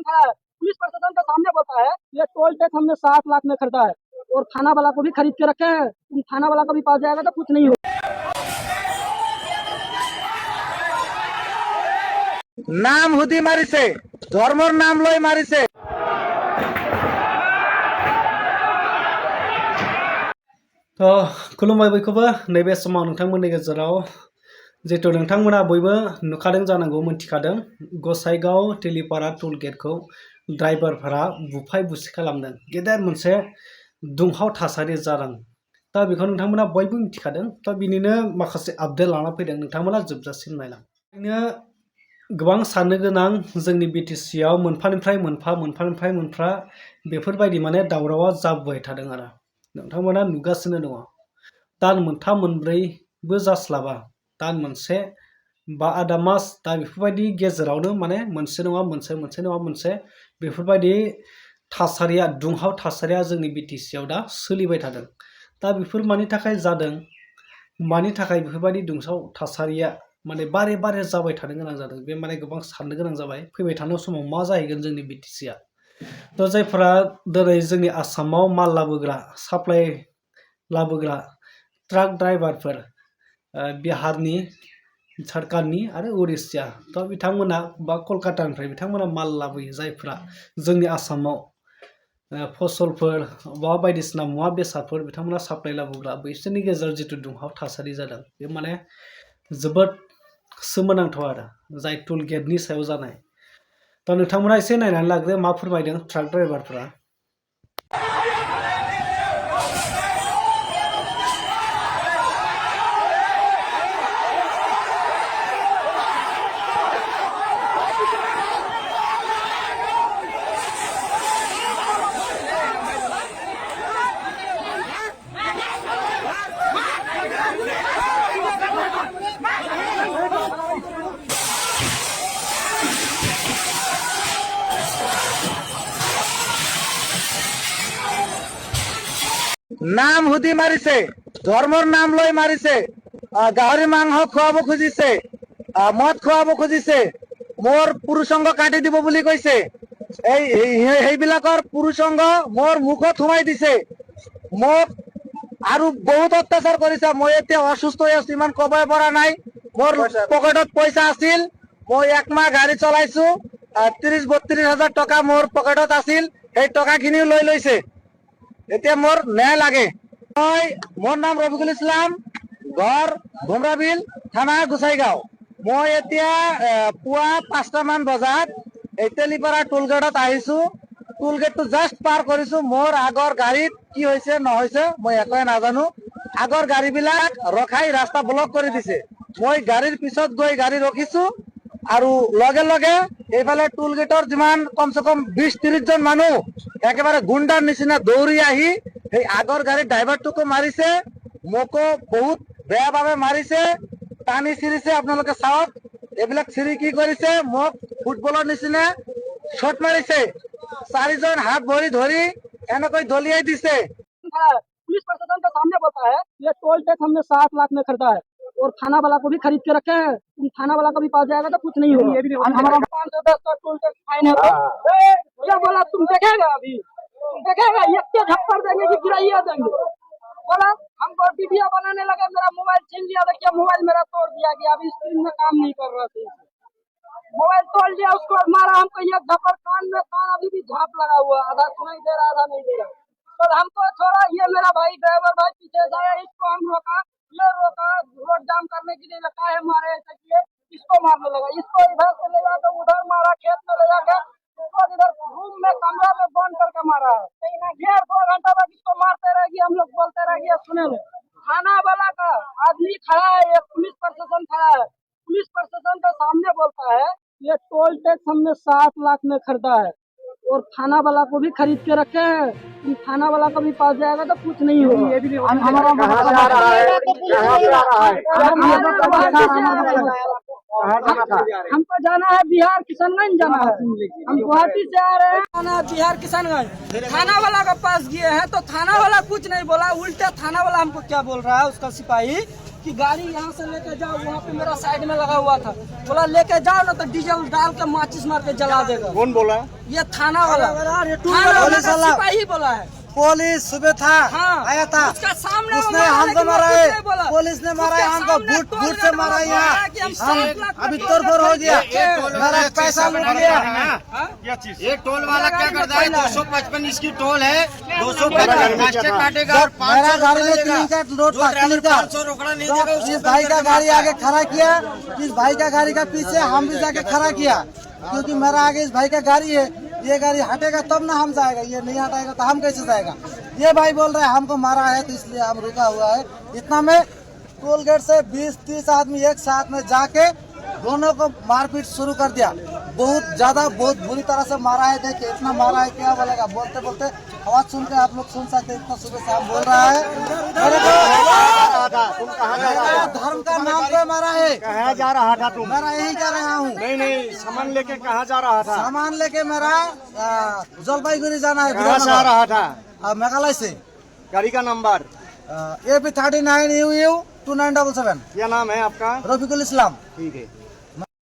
खड़ा है, पुलिस प्रशासन के सामने बोलता है ये टोल टैक्स हमने 7 लाख में खरीदा है और थाना वाला को भी खरीद के रखे हैं। तुम थाना वाला को भी पास जाएगा तो कुछ नहीं होगा। नाम हुदी मारिसे, धर्मर नाम लय मारिसे। तो खुलुमबाय बयखौबो नैबे समाव नोंथांमोननि गेजेराव जिहेतु नोंथांमोना बयबो नुखादों जानांगौ मोनथिखादों गसाइगाव तेलिपारा टोल गेटखौ ड्राइभारफोरा बुफाय बुसि खालामदों गेदेर मोनसे दुंहाव थासारि जादों। दा बेखौ नोंथांमोना बयबो मिथिखादों। दा बिनिनो माखासे आपडेट लाना फैदों नोंथांमोना जोबजासिम नायलां। ओरैनो गोबां साननो गोनां जोंनि बिटिसिआव मोनफानिफ्राय मोनफा बेफोरबायदि माने दावरावा जाबोबाय थादों आरो नोंथांमोना नुगासिनो दङ। दान मोनथाम मोनब्रैबो जास्लाबा दान मोनसे बा आदा मास दा बेफोरबायदि गेजेरावनो माने मोनसे नङा मोनसे बेफोरबायदि थासारिया दुंहाव थासारिया जोंनि बिटिसिआव दा सोलिबाय थादों। दा बेफोर मानि थाखाय जादों, मानि थाखाय बेफोरबायदि दुंहाव थासारिया माने बारे बारे जाबाय थानो गोनां जादों, बे माने गोबां साननो गोनां जाबाय फैबाय थानाय समाव मा जाहैगोन जोंनि बिटिसिआ। तो जायफोरा दिनै जोंनि आसामाव माल लाबोग्रा साप्लाइ लाबोग्रा ट्राक ड्राइभारफोर बिहारनि झारखंडनि आरो उरिष्या तो बिथांमोना बा कलकातानिफ्राय बिथांमोना माल लाबोयो जायफोरा जोंनि आसामाव फसलफोर बा बायदिसिना मुवा बेसादफोर बिथांमोना साप्लाइ लाबोग्रा बिसोरनि गेजेराव जिथु दुंहाव थासारि जादों बे माने जोबोद सोमोनांथाव आरो जाय टोल गेटनि सायाव जानाय। दा नोंथांमोना एसे नायनानै लाग्रो मा फोरमायदों ट्राक ड्राइभारफोरा। नाम हुदी मारिसे, धर्मर नाम लय मारिसे, गाहरी मांस खुआब खुजिसे, मद खुआब खुजिसे, मोर पुरुषंग काटि দিব বুলি কৈছে। এইবিলাকৰ পুৰুষংগ মোৰ মুখত সোমাই দিছে, মোক আৰু বহুত অত্যাচাৰ কৰিছে। মই এতিয়া অসুস্থ হৈ আছো, ইমান কবই পৰা নাই। মোৰ পকেটত পইচা আছিল, মই একমাহ গাড়ী চলাইছো, 30-32 হাজাৰ টকা মোৰ পকেটত আছিল, সেই টকাখিনিও লৈ লৈছে। এতিয়া মোৰ ন্যায় লাগে। মোৰ নাম ৰবিকুল ইছলাম, ঘৰ ভুমৰাবিল, থানা গোসাইগাঁও। মই এতিয়া পুৱা 5টামান বজাত এই তেলিপাৰা টোল গেটত আহিছো। টোল গেটটো জাষ্ট পাৰ কৰিছো। মোৰ আগৰ গাড়ীত কি হৈছে নহৈছে মই একোৱে নাজানো। আগৰ গাড়ীবিলাক ৰখাই ৰাস্তা ব্লক কৰি দিছে। মই গাড়ীৰ পিছত গৈ গাড়ী ৰখিছো আৰু লগে লগে এইফালে টোল গেটৰ যিমান কমচে কম 20-30 জন মানুহ একেবাৰে গুণ্ডাৰ নিচিনা দৌৰি আহি এই আগৰ গাড়ীৰ ড্ৰাইভাৰটোকো মাৰিছে, মোকো বহুত বেয়াভাৱে মাৰিছে, টানি চিৰিছে। আপোনালোকে চাওক এইবিলাক চিৰি কি কৰিছে, মোক ফুটবলৰ নিচিনা শ্বট মাৰিছে। 4 জন হাত ভৰি ধৰি এনেকৈ দলিয়াই দিছে। पुलिस प्रशासन के सामने बोलता है ये टोल टैक्स हमने 7 लाख में खरीदा है और थाना वाला को भी खरीद के रखे हैं। तुम थाना वाला को भी पास जाएगा तो कुछ नहीं होगा। हमारा 510 का टोल टैक्स फाइन है। क्या बोला तुम देखेगा, अभी तुम देखेगा ये क्या झप्पड़ देंगे कि गिराइया देंगे। बोला हमको वीडियो बनाने लगा, मेरा मोबाइल छीन लिया। देखिए मोबाइल मेरा तोड़ दिया गया, अभी स्क्रीन में काम नहीं कर रहा था। मोबाइल तोड़ लिया, उसको मारा हमको ये झप्पड़ कान में, कान अभी भी झाप लगा हुआ, आधा सुनाई दे रहा आधा नहीं दे रहा। तो हमको छोड़ा, ये मेरा भाई ड्राइवर भाई पीछे से आया, इसको हम रोका, ये रोका, रोड जाम करने के लिए लगा है, मारे ऐसे किए, इसको मारने लगा, इसको इधर से ले जाकर उधर मारा, खेत में ले जाकर उसको इधर रूम में कमरा में बंद करके मारा है। 1.5-2 घंटा तक इसको मारते रहेगी, हम लोग बोलते रहेंगे सुने लो। थाना वाला का आदमी खड़ा है, ये पुलिस प्रशासन खड़ा है। पुलिस प्रशासन के सामने बोलता है ये टोल टैक्स हमने 7 लाख में खरीदा है और थाना वाला को भी खरीद के रखे हैं। तुम थाना वाला को भी पास जाएगा तो कुछ नहीं होगा। हमको जाना है बिहार किशनगंज जाना है, हम गुवाहाटी से आ रहे हैं। जाना है बिहार किशनगंज, थाना वाला के पास गए हैं तो थाना वाला कुछ नहीं बोला, उल्टा थाना वाला हमको क्या बोल रहा है, उसका सिपाही कि गाड़ी यहाँ से लेके जाओ, वहाँ पे मेरा साइड में लगा हुआ था, बोला लेके जाओ ना तो डीजल डाल के माचिस मार के जला देगा। कौन बोला? ये थाना वाला, थाना वाला का सिपाही बोला है। पुलिस सुबह था, हाँ, आया था, उसका सामने उसने मारा, हमको लेकिन मारा वो है, कुछ नहीं बोला। पुलिस ने मारा है उसके हमको, सामने बूट टोल से मारा है बोला कि हम 7 लाख अभी का तोड़ फोड़ हो गया, टोल मेरा पैसा लूट गया। ये टोल वाला क्या करता है? 255 इसकी टोल है, 255 फास्टैग काटेगा और मेरा 500 गाड़ी में 3 का नोट था, 3 का। 500 रोकड़ा नहीं देगा। इस भाई का गाड़ी आगे खड़ा किया, इस भाई का गाड़ी का पीछे हम भी जाके खड़ा किया, क्योंकि मेरा आगे इस भाई का गाड़ी है, ये गाड़ी हटेगा तब ना हम जाएगा, ये नहीं हटाएगा तो हम कैसे जाएगा। ये भाई बोल रहे हैं हमको मारा है तो इसलिए हम रुका हुआ है। इतना में टोल गेट से 20-30 आदमी एक साथ में जाके दोनों को मारपीट शुरू कर दिया। बहुत ज्यादा, बहुत बुरी तरह से मारा है। देखिए इतना मारा है, क्या बोलेगा। बोलते बोलते आवाज सुन के आप लोग सुन सकते, इतना सुबह से हम बोल रहा है। मेरे को धर्म का नाम पे मारा है। कहाँ जा रहा था तुम? मेरा यही जा रहा हूँ। नहीं, सामान लेके कहाँ जा रहा था? सामान लेके मेरा जलपाईगुड़ी जाना है। कहाँ से आ रहा था? मेघालय से। गाड़ी का नंबर? AP 39 UU 2977। क्या नाम है आपका? रफीकुल इस्लाम। ठीक है।